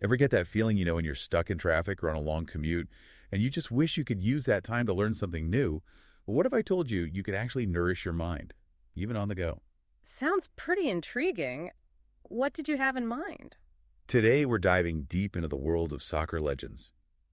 Ever get that feeling, when you're stuck in traffic or on a long commute, and you just wish you could use that time to learn something new? Well, what if I told you you could actually nourish your mind, even on the go? Sounds pretty intriguing. What did you have in mind? Today, we're diving deep into the world of soccer legends.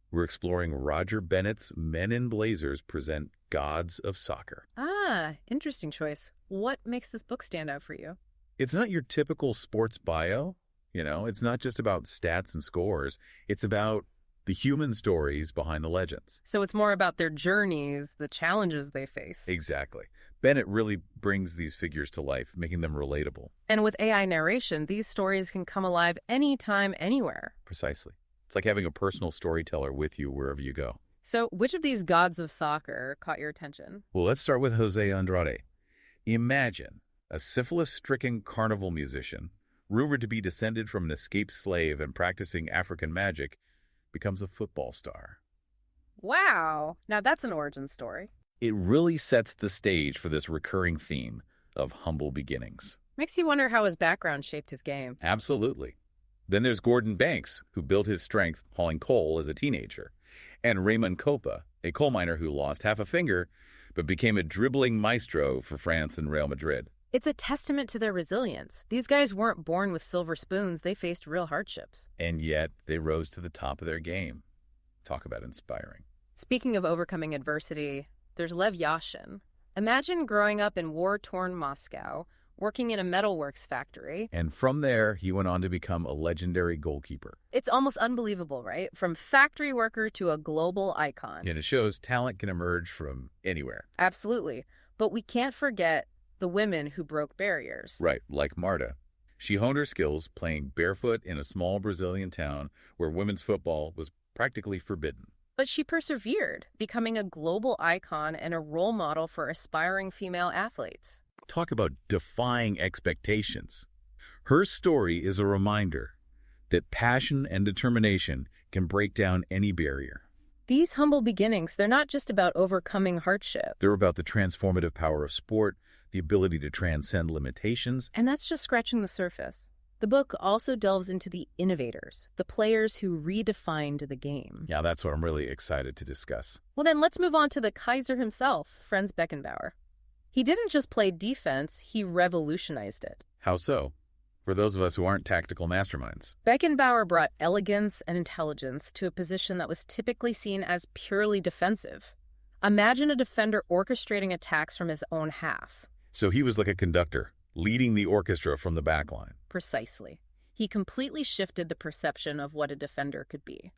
We're exploring Roger Bennett's Men in Blazers present Gods of Soccer. Ah, interesting choice. What makes this book stand out for you? It's not your typical sports bio. It's not just about stats and scores. It's about the human stories behind the legends. So it's more about their journeys, the challenges they face. Exactly. Bennett really brings these figures to life, making them relatable. And with AI narration, these stories can come alive anytime, anywhere. Precisely. It's like having a personal storyteller with you wherever you go. So which of these gods of soccer caught your attention? Well, let's start with Jose Andrade. Imagine a syphilis-stricken carnival musician, rumored to be descended from an escaped slave and practicing African magic, becomes a football star. Wow! Now that's an origin story. It really sets the stage for this recurring theme of humble beginnings. Makes you wonder how his background shaped his game. Absolutely. Then there's Gordon Banks, who built his strength hauling coal as a teenager, and Raymond Kopa, a coal miner who lost half a finger but became a dribbling maestro for France and Real Madrid. It's a testament to their resilience. These guys weren't born with silver spoons. They faced real hardships. And yet, they rose to the top of their game. Talk about inspiring. Speaking of overcoming adversity, there's Lev Yashin. Imagine growing up in war-torn Moscow, working in a metalworks factory. And from there, he went on to become a legendary goalkeeper. It's almost unbelievable, right? From factory worker to a global icon. And it shows talent can emerge from anywhere. Absolutely. But we can't forget the women who broke barriers. Right, like Marta. She honed her skills playing barefoot in a small Brazilian town where women's football was practically forbidden. But she persevered, becoming a global icon and a role model for aspiring female athletes. Talk about defying expectations. Her story is a reminder that passion and determination can break down any barrier. These humble beginnings, they're not just about overcoming hardship. They're about the transformative power of sport, the ability to transcend limitations. And that's just scratching the surface. The book also delves into the innovators, the players who redefined the game. Yeah, that's what I'm really excited to discuss. Well, then let's move on to the Kaiser himself, Franz Beckenbauer. He didn't just play defense, he revolutionized it. How so? For those of us who aren't tactical masterminds. Beckenbauer brought elegance and intelligence to a position that was typically seen as purely defensive. Imagine a defender orchestrating attacks from his own half. So he was like a conductor, leading the orchestra from the back line. Precisely. He completely shifted the perception of what a defender could be.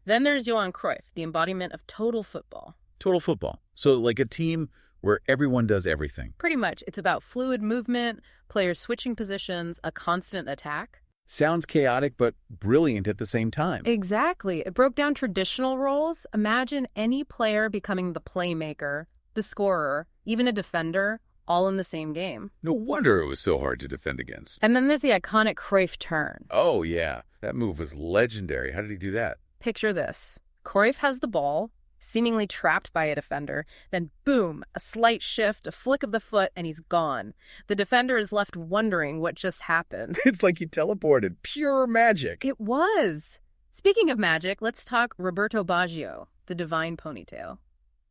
Then there's Johan Cruyff, the embodiment of total football. Total football. So like a team where everyone does everything. Pretty much. It's about fluid movement, players switching positions, a constant attack. Sounds chaotic, but brilliant at the same time. Exactly. It broke down traditional roles. Imagine any player becoming the playmaker, the scorer, even a defender, all in the same game. No wonder it was so hard to defend against. And then there's the iconic Cruyff turn. Oh, yeah. That move was legendary. How did he do that? Picture this. Cruyff has the ball, seemingly trapped by a defender. Then boom, a slight shift, a flick of the foot, and he's gone. The defender is left wondering what just happened. It's like he teleported. Pure magic. It was. Speaking of magic, let's talk Roberto Baggio, the divine ponytail.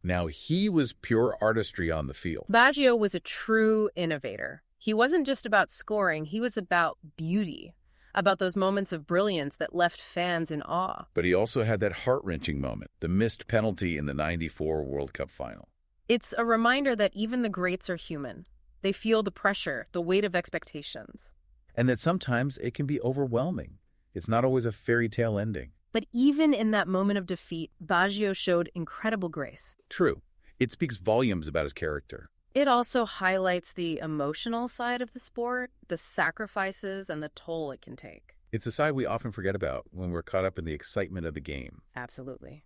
Now, he was pure artistry on the field. Baggio was a true innovator. He wasn't just about scoring, he was about beauty, about those moments of brilliance that left fans in awe. But he also had that heart-wrenching moment, the missed penalty in the '94 World Cup final. It's a reminder that even the greats are human. They feel the pressure, the weight of expectations. And that sometimes it can be overwhelming. It's not always a fairy tale ending. But even in that moment of defeat, Baggio showed incredible grace. True. It speaks volumes about his character. It also highlights the emotional side of the sport, the sacrifices and the toll it can take. It's a side we often forget about when we're caught up in the excitement of the game. Absolutely.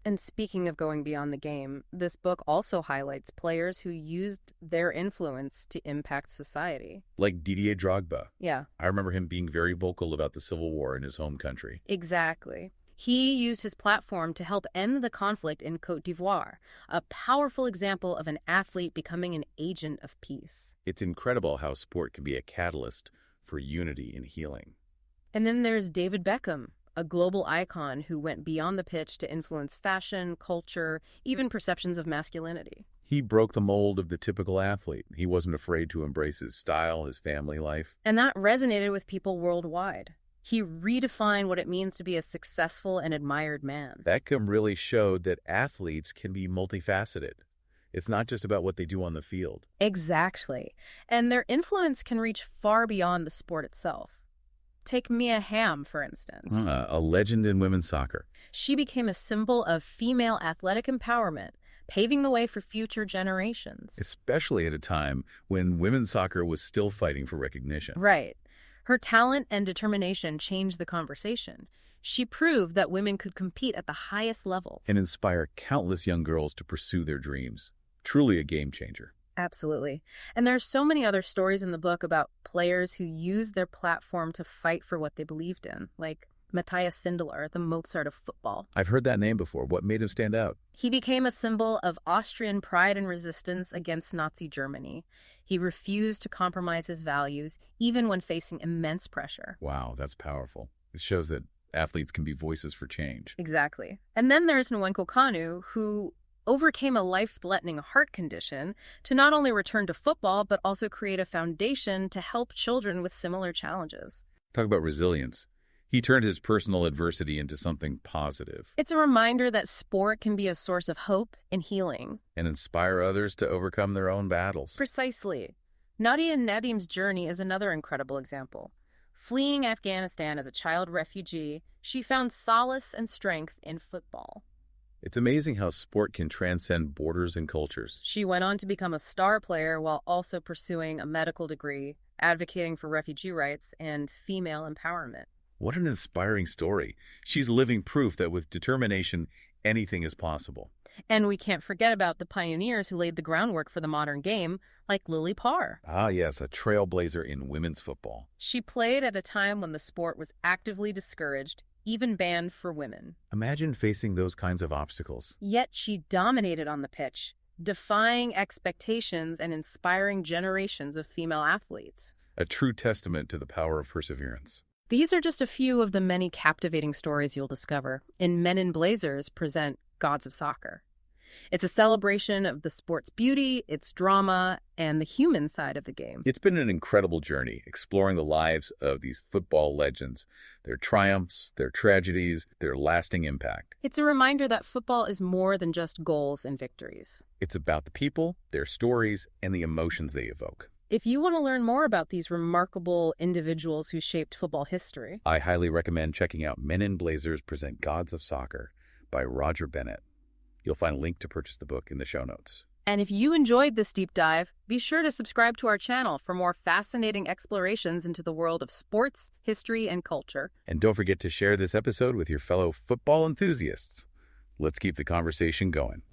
And speaking of going beyond the game, this book also highlights players who used their influence to impact society. Like Didier Drogba. Yeah. I remember him being very vocal about the Civil War in his home country. Exactly. He used his platform to help end the conflict in Côte d'Ivoire, a powerful example of an athlete becoming an agent of peace. It's incredible how sport can be a catalyst for unity and healing. And then there's David Beckham, a global icon who went beyond the pitch to influence fashion, culture, even perceptions of masculinity. He broke the mold of the typical athlete. He wasn't afraid to embrace his style, his family life. And that resonated with people worldwide. He redefined what it means to be a successful and admired man. Beckham really showed that athletes can be multifaceted. It's not just about what they do on the field. Exactly. And their influence can reach far beyond the sport itself. Take Mia Hamm, for instance. A legend in women's soccer. She became a symbol of female athletic empowerment, paving the way for future generations. Especially at a time when women's soccer was still fighting for recognition. Right. Her talent and determination changed the conversation. She proved that women could compete at the highest level. And inspire countless young girls to pursue their dreams. Truly a game changer. Absolutely. And there's so many other stories in the book about players who used their platform to fight for what they believed in, like Matthias Sindelar, the Mozart of football. I've heard that name before. What made him stand out? He became a symbol of Austrian pride and resistance against Nazi Germany. He refused to compromise his values, even when facing immense pressure. Wow, that's powerful. It shows that athletes can be voices for change. Exactly. And then there's Nwankwo Kanu, who overcame a life-threatening heart condition to not only return to football, but also create a foundation to help children with similar challenges. Talk about resilience. He turned his personal adversity into something positive. It's a reminder that sport can be a source of hope and healing. And inspire others to overcome their own battles. Precisely. Nadia Nadim's journey is another incredible example. Fleeing Afghanistan as a child refugee, she found solace and strength in football. It's amazing how sport can transcend borders and cultures. She went on to become a star player while also pursuing a medical degree, advocating for refugee rights and female empowerment. What an inspiring story. She's living proof that with determination, anything is possible. And we can't forget about the pioneers who laid the groundwork for the modern game, like Lily Parr. Ah, yes, a trailblazer in women's football. She played at a time when the sport was actively discouraged, even banned for women. Imagine facing those kinds of obstacles. Yet she dominated on the pitch, defying expectations and inspiring generations of female athletes. A true testament to the power of perseverance. These are just a few of the many captivating stories you'll discover in Men in Blazers present Gods of Soccer. It's a celebration of the sport's beauty, its drama, and the human side of the game. It's been an incredible journey exploring the lives of these football legends, their triumphs, their tragedies, their lasting impact. It's a reminder that football is more than just goals and victories. It's about the people, their stories, and the emotions they evoke. If you want to learn more about these remarkable individuals who shaped football history, I highly recommend checking out Men in Blazers Present Gods of Soccer by Roger Bennett. You'll find a link to purchase the book in the show notes. and if you enjoyed this deep dive, be sure to subscribe to our channel for more fascinating explorations into the world of sports, history, and culture. And don't forget to share this episode with your fellow football enthusiasts. Let's keep the conversation going.